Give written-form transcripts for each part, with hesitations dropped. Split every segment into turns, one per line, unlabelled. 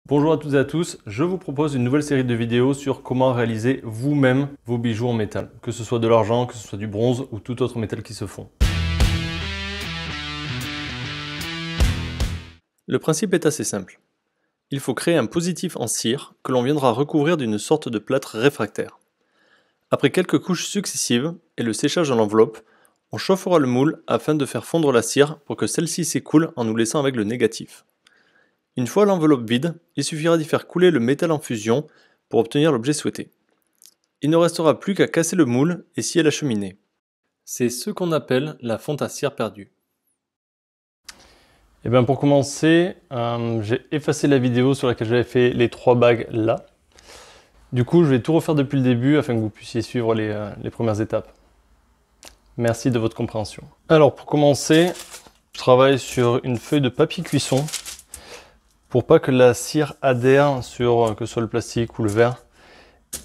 Bonjour à toutes et à tous, je vous propose une nouvelle série de vidéos sur comment réaliser vous-même vos bijoux en métal, que ce soit de l'argent, que ce soit du bronze ou tout autre métal qui se fond. Le principe est assez simple. Il faut créer un positif en cire que l'on viendra recouvrir d'une sorte de plâtre réfractaire. Après quelques couches successives et le séchage de l'enveloppe, on chauffera le moule afin de faire fondre la cire pour que celle-ci s'écoule en nous laissant avec le négatif. Une fois l'enveloppe vide, il suffira d'y faire couler le métal en fusion pour obtenir l'objet souhaité. Il ne restera plus qu'à casser le moule et scier la cheminée. C'est ce qu'on appelle la fonte à cire perdue. Et bien pour commencer, j'ai effacé la vidéo sur laquelle j'avais fait les 3 bagues là. Du coup, je vais tout refaire depuis le début afin que vous puissiez suivre les premières étapes. Merci de votre compréhension. Alors pour commencer, je travaille sur une feuille de papier cuisson pour pas que la cire adhère sur que ce soit le plastique ou le verre.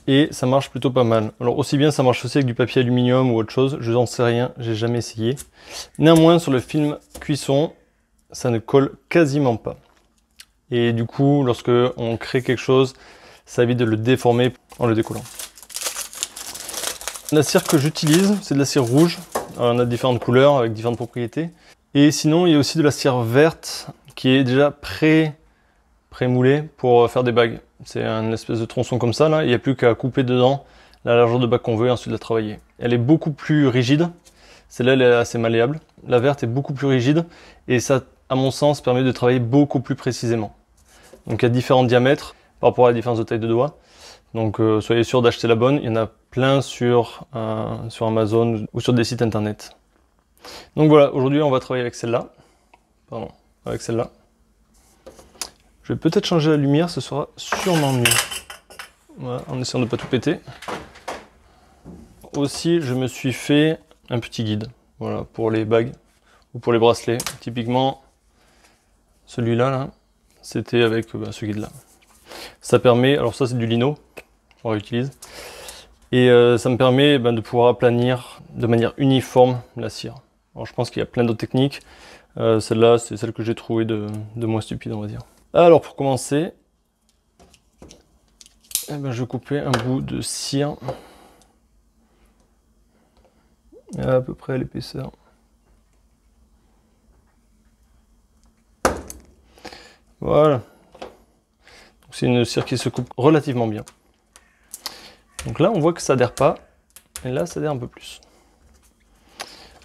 Et ça marche plutôt pas mal. Alors aussi bien ça marche aussi avec du papier aluminium ou autre chose, je n'en sais rien, j'ai jamais essayé. Néanmoins sur le film cuisson, ça ne colle quasiment pas. Et du coup, lorsque on crée quelque chose, ça évite de le déformer en le décollant. La cire que j'utilise, c'est de la cire rouge. Alors, on a différentes couleurs avec différentes propriétés. Et sinon, il y a aussi de la cire verte qui est déjà pré-moulée pour faire des bagues. C'est une espèce de tronçon comme ça, là. Il n'y a plus qu'à couper dedans la largeur de bague qu'on veut et ensuite la travailler. Elle est beaucoup plus rigide. Celle-là, elle est assez malléable. La verte est beaucoup plus rigide et ça, à mon sens, permet de travailler beaucoup plus précisément. Donc il y a différents diamètres par rapport à la différence de taille de doigt. Donc soyez sûr d'acheter la bonne. Il y en a plein sur Amazon ou sur des sites internet. Donc voilà, aujourd'hui on va travailler avec celle-là. Pardon, avec celle-là. Je vais peut-être changer la lumière, ce sera sûrement mieux. Voilà, en essayant de ne pas tout péter. Aussi, je me suis fait un petit guide, voilà, pour les bagues ou pour les bracelets. Typiquement, celui-là, là, c'était avec ce guide-là. Ça permet, alors ça c'est du lino, on réutilise, et ça me permet de pouvoir aplanir de manière uniforme la cire. Alors je pense qu'il y a plein d'autres techniques. Celle-là, c'est celle que j'ai trouvée de moins stupide, on va dire. Alors pour commencer, je vais couper un bout de cire à peu près à l'épaisseur. Voilà. C'est une cire qui se coupe relativement bien. Donc là, on voit que ça adhère pas, et là, ça adhère un peu plus.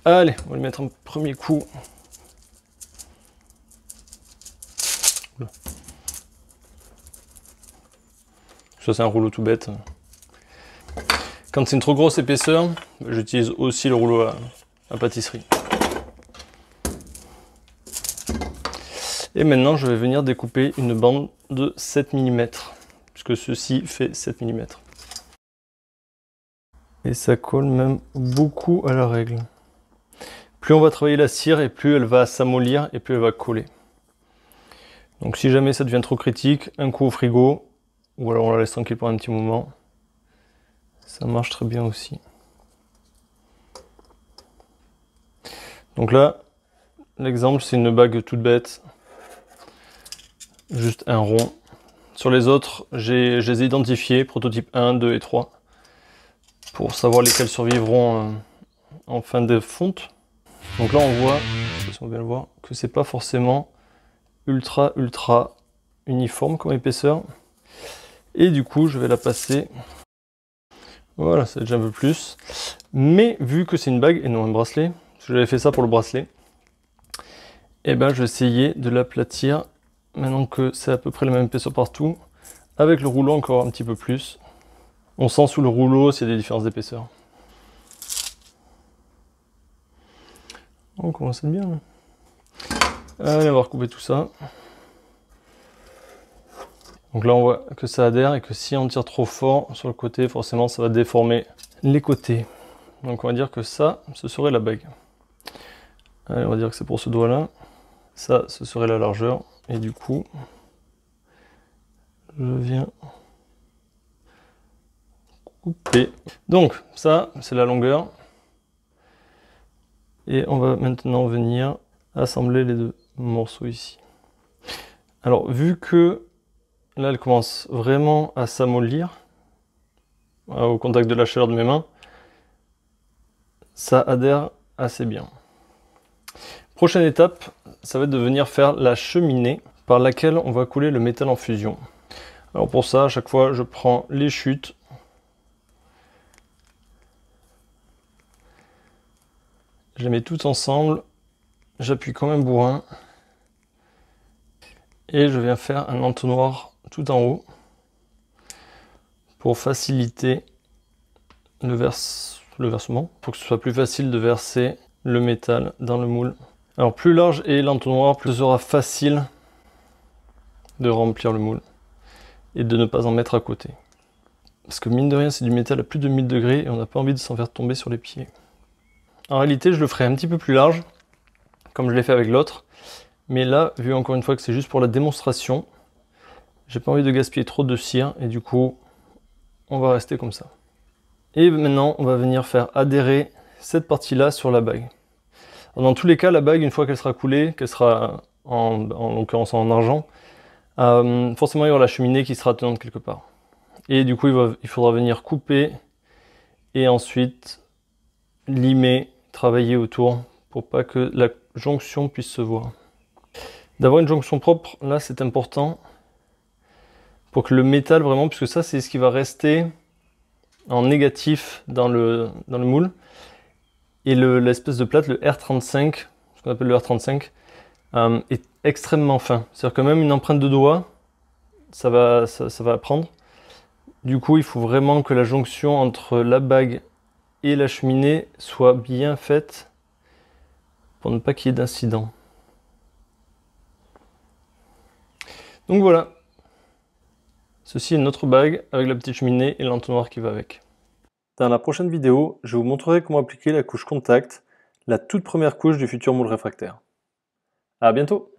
Allez, on va le mettre un premier coup. Ça, c'est un rouleau tout bête. Quand c'est une trop grosse épaisseur, j'utilise aussi le rouleau à pâtisserie. Et maintenant, je vais venir découper une bande de 7 mm, puisque ceci fait 7 mm. Et ça colle même beaucoup à la règle. Plus on va travailler la cire, et plus elle va s'amollir, et plus elle va coller. Donc si jamais ça devient trop critique, un coup au frigo, ou alors on la laisse tranquille pour un petit moment. Ça marche très bien aussi. Donc là, l'exemple, c'est une bague toute bête. Juste un rond. Sur les autres, je les ai identifiés, prototype 1, 2 et 3, pour savoir lesquels survivront en fin de fonte. Donc là, on voit, je sais pas si on va bien le voir, que c'est pas forcément ultra uniforme comme épaisseur. Et du coup, je vais la passer. Voilà, c'est déjà un peu plus. Mais vu que c'est une bague et non un bracelet, parce que j'avais fait ça pour le bracelet, et je vais essayer de l'aplatir. Maintenant que c'est à peu près la même épaisseur partout, avec le rouleau encore un petit peu plus. On sent sous le rouleau s'il y a des différences d'épaisseur. On commence à être bien. Allez, on va recouper tout ça. Donc là, on voit que ça adhère et que si on tire trop fort sur le côté, forcément, ça va déformer les côtés. Donc on va dire que ça, ce serait la bague. Allez, on va dire que c'est pour ce doigt-là. Ça, ce serait la largeur. Et du coup, je viens couper. Donc ça, c'est la longueur. Et on va maintenant venir assembler les deux morceaux ici. Alors, vu que Là, elle commence vraiment à s'amollir au contact de la chaleur de mes mains. Ça adhère assez bien. Prochaine étape, ça va être de venir faire la cheminée par laquelle on va couler le métal en fusion. Alors pour ça, à chaque fois, je prends les chutes. Je les mets toutes ensemble. J'appuie comme un bourrin. Et je viens faire un entonnoir tout en haut pour faciliter le versement, pour que ce soit plus facile de verser le métal dans le moule. Alors plus large est l'entonnoir, plus ce sera facile de remplir le moule et de ne pas en mettre à côté. Parce que mine de rien, c'est du métal à plus de 1000 degrés et on n'a pas envie de s'en faire tomber sur les pieds. En réalité, je le ferai un petit peu plus large, comme je l'ai fait avec l'autre. Mais là, vu encore une fois que c'est juste pour la démonstration, j'ai pas envie de gaspiller trop de cire et du coup, on va rester comme ça. Et maintenant, on va venir faire adhérer cette partie-là sur la bague. Alors, dans tous les cas, la bague, une fois qu'elle sera coulée, qu'elle sera en l'occurrence en argent, forcément il y aura la cheminée qui sera tenante quelque part. Et du coup, il faudra venir couper et ensuite limer, travailler autour pour pas que la jonction puisse se voir. D'avoir une jonction propre, là c'est important pour que le métal vraiment, puisque ça c'est ce qui va rester en négatif dans le moule. Et l'espèce de plate, le R35, ce qu'on appelle le R35, est extrêmement fin. C'est-à-dire que même une empreinte de doigt, ça va prendre. Du coup, il faut vraiment que la jonction entre la bague et la cheminée soit bien faite pour ne pas qu'il y ait d'incident. Donc voilà. Ceci est notre bague avec la petite cheminée et l'entonnoir qui va avec. Dans la prochaine vidéo, je vous montrerai comment appliquer la couche contact, la toute première couche du futur moule réfractaire. À bientôt!